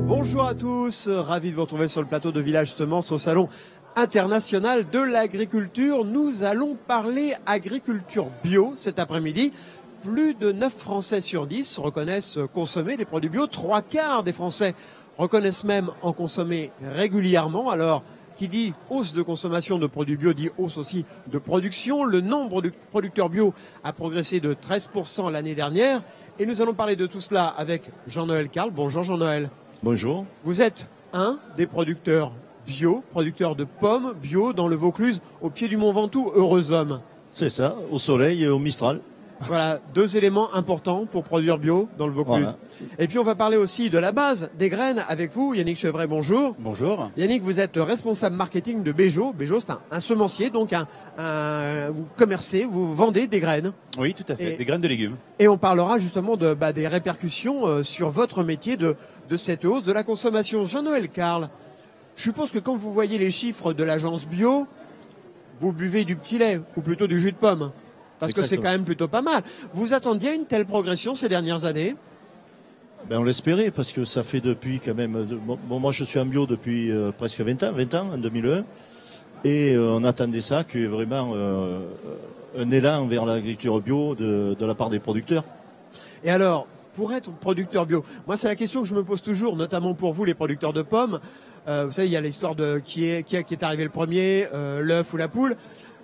Bonjour à tous, ravi de vous retrouver sur le plateau de Village Semences au Salon international de l'agriculture. Nous allons parler agriculture bio cet après-midi. Plus de 9 Français sur 10 reconnaissent consommer des produits bio. 3/4 des Français reconnaissent même en consommer régulièrement. Alors, qui dit hausse de consommation de produits bio dit hausse aussi de production. Le nombre de producteurs bio a progressé de 13% l'année dernière. Et nous allons parler de tout cela avec Jean-Noël Carl. Bonjour Jean-Noël. Bonjour. Vous êtes un des producteurs bio, producteur de pommes bio dans le Vaucluse, au pied du Mont Ventoux, heureux homme. C'est ça, au soleil et au Mistral. Voilà, 2 éléments importants pour produire bio dans le Vaucluse. Voilà. Et puis on va parler aussi de la base des graines avec vous, Yannick Chevret, bonjour. Bonjour. Yannick, vous êtes responsable marketing de Bejo. Bejo, c'est un semencier, donc vous commercez, vous vendez des graines. Oui, tout à fait, des graines de légumes. Et on parlera justement des répercussions sur votre métier de cette hausse de la consommation. Jean-Noël Carl, je suppose que quand vous voyez les chiffres de l'agence bio, vous buvez du petit lait, ou plutôt du jus de pomme. Parce que c'est quand même plutôt pas mal. Vous attendiez une telle progression ces dernières années? On l'espérait, parce que ça fait depuis quand même... moi je suis en bio depuis presque 20 ans, en 2001. Et on attendait ça, qu'il y ait vraiment un élan vers l'agriculture bio de la part des producteurs. Et alors, pour être producteur bio, moi c'est la question que je me pose toujours, notamment pour vous les producteurs de pommes. Vous savez, il y a l'histoire de qui est arrivé le premier, l'œuf ou la poule.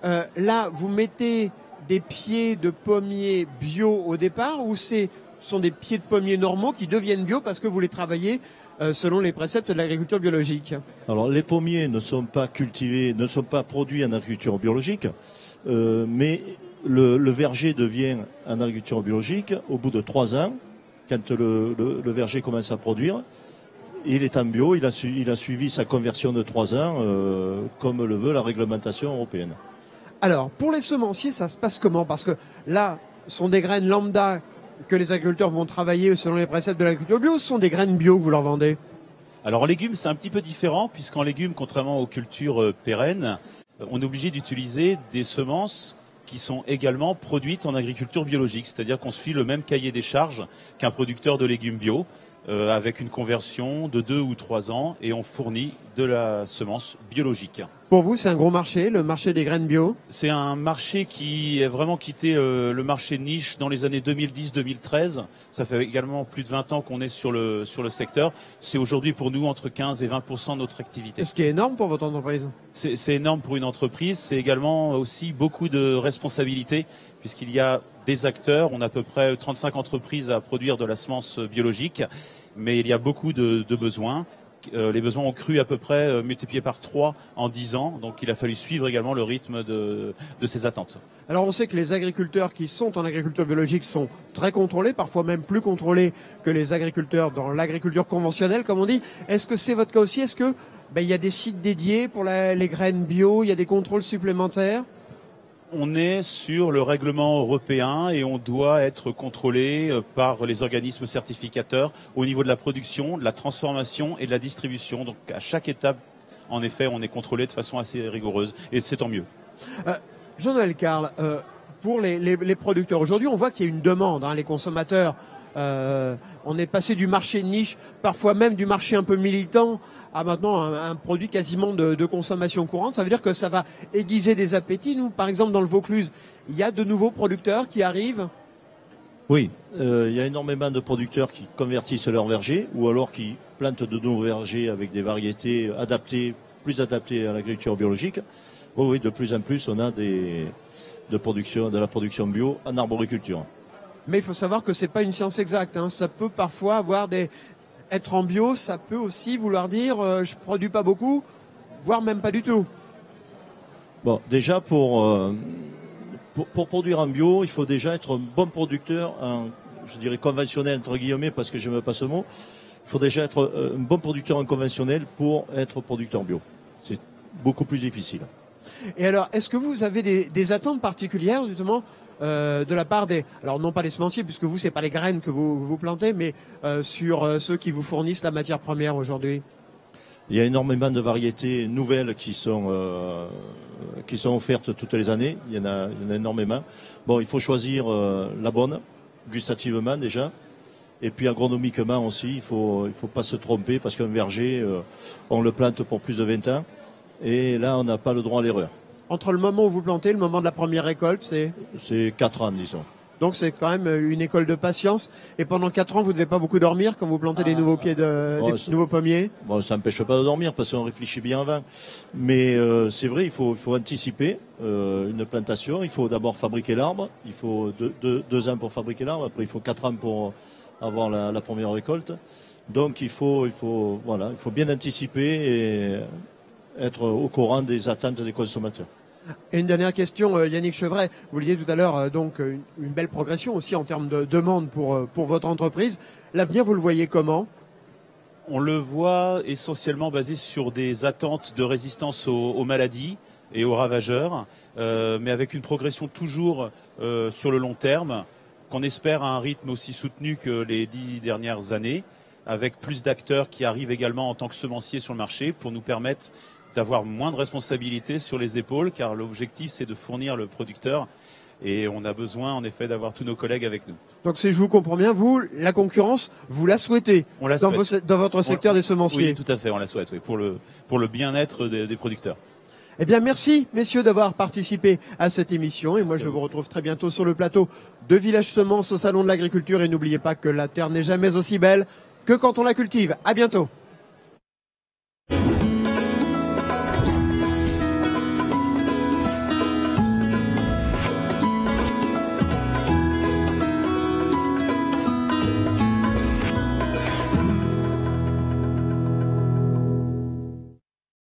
Là, vous mettez des pieds de pommiers bio au départ, ou ce sont des pieds de pommiers normaux qui deviennent bio parce que vous les travaillez selon les préceptes de l'agriculture biologique? Alors, les pommiers ne sont pas cultivés, ne sont pas produits en agriculture biologique, mais le verger devient en agriculture biologique au bout de 3 ans, quand le verger commence à produire. Il est en bio, il a suivi sa conversion de 3 ans, comme le veut la réglementation européenne. Alors, pour les semenciers, ça se passe comment? Parce que là, ce sont des graines lambda que les agriculteurs vont travailler selon les préceptes de l'agriculture bio, ou ce sont des graines bio que vous leur vendez? Alors en légumes, c'est un petit peu différent, puisqu'en légumes, contrairement aux cultures pérennes, on est obligé d'utiliser des semences qui sont également produites en agriculture biologique. C'est-à-dire qu'on suit le même cahier des charges qu'un producteur de légumes bio, avec une conversion de 2 ou 3 ans, et on fournit de la semence biologique. Pour vous, c'est un gros marché, le marché des graines bio? C'est un marché qui a vraiment quitté le marché niche dans les années 2010-2013. Ça fait également plus de 20 ans qu'on est sur le secteur. C'est aujourd'hui pour nous entre 15 et 20% de notre activité. Ce qui est énorme pour votre entreprise. C'est énorme pour une entreprise. C'est également aussi beaucoup de responsabilités, puisqu'il y a des acteurs. On a à peu près 35 entreprises à produire de la semence biologique, mais il y a beaucoup de besoins. Les besoins ont cru à peu près multipliés par 3 en 10 ans, donc il a fallu suivre également le rythme de ces attentes. Alors on sait que les agriculteurs qui sont en agriculture biologique sont très contrôlés, parfois même plus contrôlés que les agriculteurs dans l'agriculture conventionnelle, comme on dit. Est-ce que c'est votre cas aussi? Est-ce que il y a des sites dédiés pour les graines bio, il y a des contrôles supplémentaires? On est sur le règlement européen et on doit être contrôlé par les organismes certificateurs au niveau de la production, de la transformation et de la distribution. Donc à chaque étape, en effet, on est contrôlé de façon assez rigoureuse et c'est tant mieux. Jean-Noël Carl, pour les producteurs, aujourd'hui on voit qu'il y a une demande, les consommateurs. On est passé du marché niche, parfois même du marché un peu militant, à maintenant un produit quasiment de consommation courante. Ça veut dire que ça va aiguiser des appétits. Nous, par exemple, dans le Vaucluse, il y a de nouveaux producteurs qui arrivent. Oui, il y a énormément de producteurs qui convertissent leur verger ou alors qui plantent de nouveaux vergers avec des variétés plus adaptées à l'agriculture biologique. Oui, de plus en plus, on a de la production bio en arboriculture. Mais il faut savoir que c'est pas une science exacte. Ça peut parfois être en bio, ça peut aussi vouloir dire je produis pas beaucoup, voire même pas du tout. Bon, déjà pour produire en bio, il faut déjà être un bon producteur, je dirais conventionnel entre guillemets parce que je n'aime pas ce mot. Il faut déjà être un bon producteur en conventionnel pour être producteur bio. C'est beaucoup plus difficile. Et alors, est-ce que vous avez des attentes particulières justement de la part alors non pas les semenciers puisque vous c'est pas les graines que vous plantez, mais sur ceux qui vous fournissent la matière première aujourd'hui? Il y a énormément de variétés nouvelles qui sont offertes toutes les années. Il y en a énormément. Bon, il faut choisir la bonne, gustativement déjà. Et puis agronomiquement aussi, il faut pas se tromper parce qu'un verger, on le plante pour plus de 20 ans. Et là, on n'a pas le droit à l'erreur. Entre le moment où vous plantez et le moment de la première récolte, c'est 4 ans, disons. Donc c'est quand même une école de patience. Et pendant 4 ans, vous ne devez pas beaucoup dormir quand vous plantez des nouveaux pieds nouveaux pommiers. Bon, ça n'empêche pas de dormir parce qu'on réfléchit bien avant. Mais c'est vrai, il faut anticiper une plantation. Il faut d'abord fabriquer l'arbre. Il faut 2 ans pour fabriquer l'arbre. Après, il faut 4 ans pour avoir la première récolte. Donc il faut bien anticiper et être au courant des attentes des consommateurs. Et une dernière question, Yannick Chevret, vous le disiez tout à l'heure, donc une belle progression aussi en termes de demande pour votre entreprise. L'avenir, vous le voyez comment? On le voit essentiellement basé sur des attentes de résistance aux maladies et aux ravageurs, mais avec une progression toujours sur le long terme, qu'on espère à un rythme aussi soutenu que les 10 dernières années, avec plus d'acteurs qui arrivent également en tant que semenciers sur le marché pour nous permettre d'avoir moins de responsabilités sur les épaules, car l'objectif c'est de fournir le producteur et on a besoin en effet d'avoir tous nos collègues avec nous. Donc si je vous comprends bien, vous, la concurrence, vous la souhaitez on la souhaite. Dans votre secteur des semenciers? Oui, tout à fait, on la souhaite, oui, pour le bien-être des producteurs. Eh bien, merci, messieurs, d'avoir participé à cette émission. Et moi, je vous retrouve très bientôt sur le plateau de Village Semences au Salon de l'Agriculture. Et n'oubliez pas que la terre n'est jamais aussi belle que quand on la cultive. À bientôt.